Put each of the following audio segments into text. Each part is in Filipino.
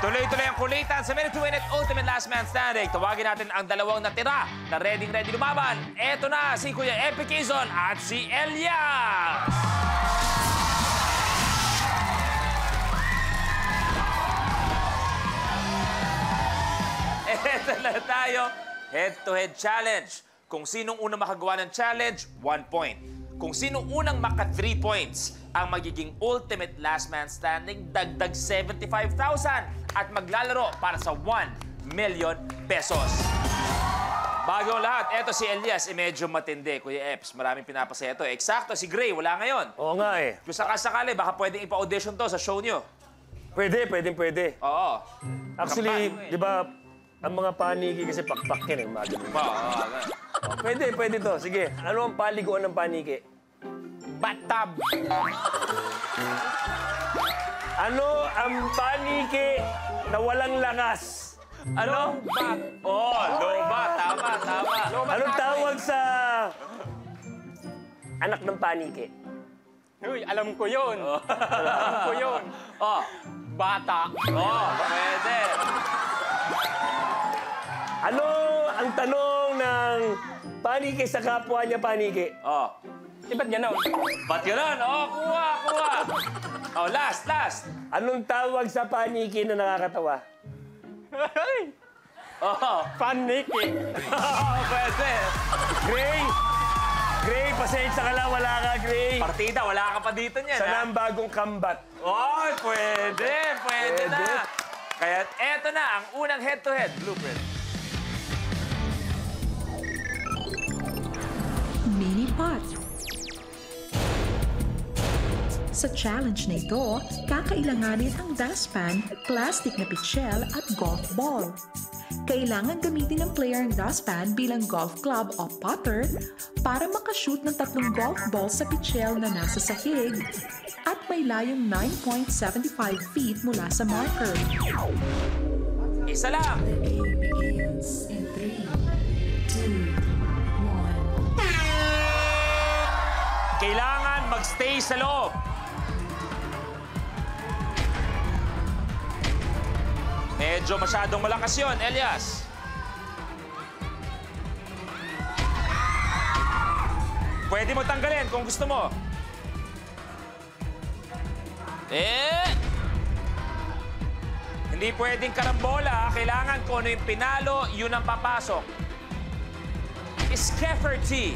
Tuloy-tuloy ang kulitan sa minute-to-minute Ultimate Last Man Standing. Tawagin natin ang dalawang natira na ready-ready lumaban. Eto na si Kuya Epi Quezon at si Elias! Eto na tayo. Head-to-head challenge. Kung sinong unang makagawa ng challenge, 1 point. Kung sinong unang maka 3 points, ang magiging Ultimate Last Man Standing, dagdag 75,000 at maglalaro para sa 1 million pesos. Bago ang lahat, eto si Elias, medyo matindi. Kuya Eps, maraming pinapasaya ito. Eksakto, si Gray, wala ngayon. Oo nga eh. Kung sakasakali, baka pwedeng ipa-audition to sa show nyo. Pwede. Oo. Actually, di ba, ang mga paniki kasi pakpak yan eh. Pwede to. Sige, ano ang paliguan ng paniki? Bathtub. Ano ang paniki na walang lakas? Ano? Lobat. Oh, lobat. Tama. Anong tawag sa anak ng paniki? Uy, alam ko yun. Alam ko yun. Oh. Bata. Oh, pwede. Ano ang tanong ng paniki sa kapwa niya paniki? Oh. Ba't gano'n? Ba't yun? Oh, kuha. Oh, last. Anong tawag sa paniki na nakakatawa? Oh. Paniki. Oh, pwede. Gray, pasensya ka lang, wala ka, Gray. Partida, wala ka pa dito niyan, Sana ang bagong kambat. Oh, pwede na. Kaya eto na ang unang head-to-head blueprint. Mini pot. Sa challenge na ito, kakailanganin ang dustpan, plastic na pitchel at golf ball. Kailangan gamitin ng player ang dustpan bilang golf club o putter para makashoot ng 3 golf balls sa pitchel na nasa sahig at may layong 9.75 feet mula sa marker. Isa lang. The game begins in 3, 2, 1. Kailangan magstay sa loob. Medyo masyadong malakas yun, Elias. Pwede mo tanggalin kung gusto mo. Hindi pwedeng karambola. Kailangan kung ano yung pinalo, yun ang papasok. Skefferty.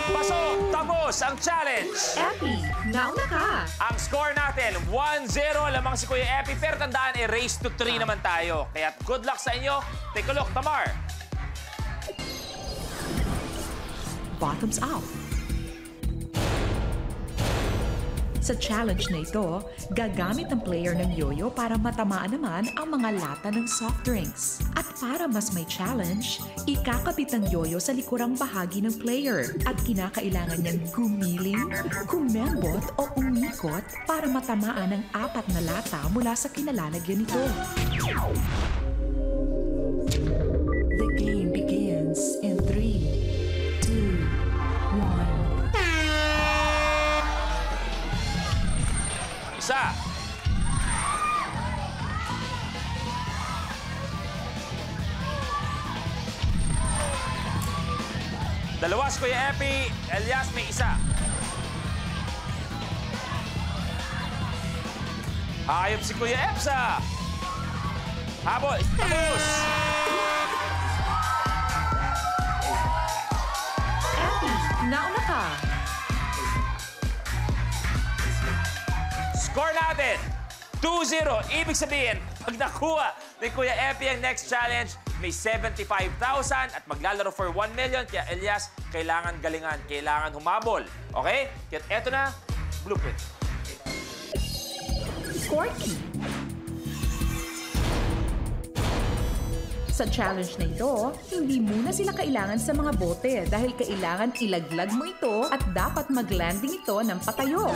Pasok! Tapos ang challenge! Epi, nauna ka! Ang score natin, 1-0. Lamang si Kuya Epi. Pero tandaan, race to 3 naman tayo. Kaya good luck sa inyo. Take a look, Tamar. Bottoms up. Sa challenge na ito, gagamit ang player ng yoyo para matamaan naman ang mga lata ng soft drinks. At para mas may challenge, ikakabit ang yoyo sa likurang bahagi ng player at kinakailangan niyang gumiling, kumembot o umikot para matamaan ang 4 na lata mula sa kinalalagyan nito. The game begins in 3, 2, 1. Isa. Dalawa si Kuya Epi. Elias may isa. Hayop si Kuya Epsa. Habol. Tapos. Epi, nauna ka! Score natin, 2-0. Ibig sabihin, pag nakuha ni Kuya Epi ang next challenge, may 75,000 at maglalaro for 1 million. Kaya Elias, kailangan galingan, kailangan humabol. Okay? Kaya eto na, blueprint. Corky. Sa challenge na ito, hindi muna sila kailangan sa mga bote dahil kailangan ilaglag mo ito at dapat mag-landing ito ng patayo.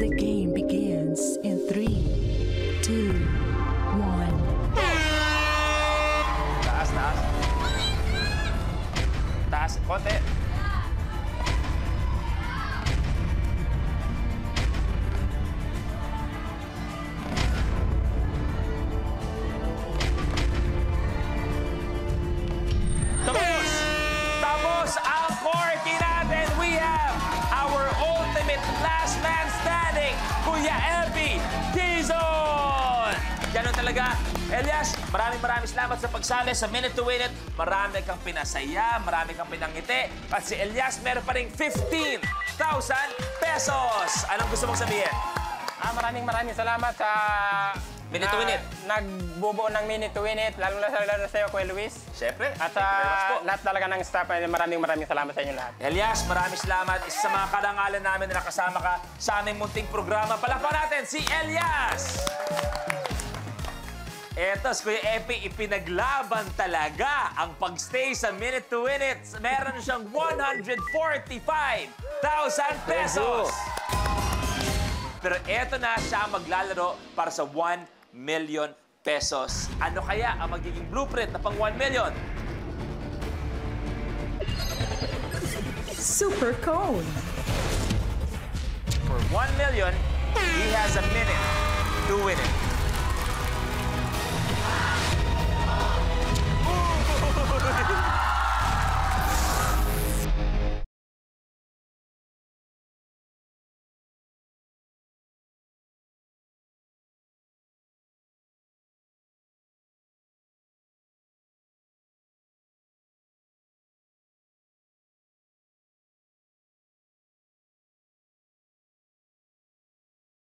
The game begins in 3, 2, 1. Taas. Taas, konti. Last man standing, Kuya Elby Dizon! Ganun talaga. Elias, maraming salamat sa pagsali sa Minute to Win It. Marami kang pinasaya, marami kang pinangiti. At si Elias meron pa rin 15,000 pesos. Anong gusto mong sabihin? Maraming salamat sa... Minute to Win It. Nagbubuo ng Minute to Win It, lalo na sa iyo, Kuya Luis. Siyempre. At thank you very much po. lahat talaga ng staff, maraming salamat sa inyo lahat. Elias, maraming salamat. Isa sa mga karangalan namin na nakasama ka sa aming munting programa. Palakpan natin si Elias! Eto, si Kuya Epi, ipinaglaban talaga ang pagstay sa Minute to Win It. Meron siyang 145,000 pesos! Pero eto na siya ang maglalaro para sa 1 million pesos. Ano kaya ang magiging blueprint na pang 1 million? Super Cone. For 1 million, he has a minute to win it.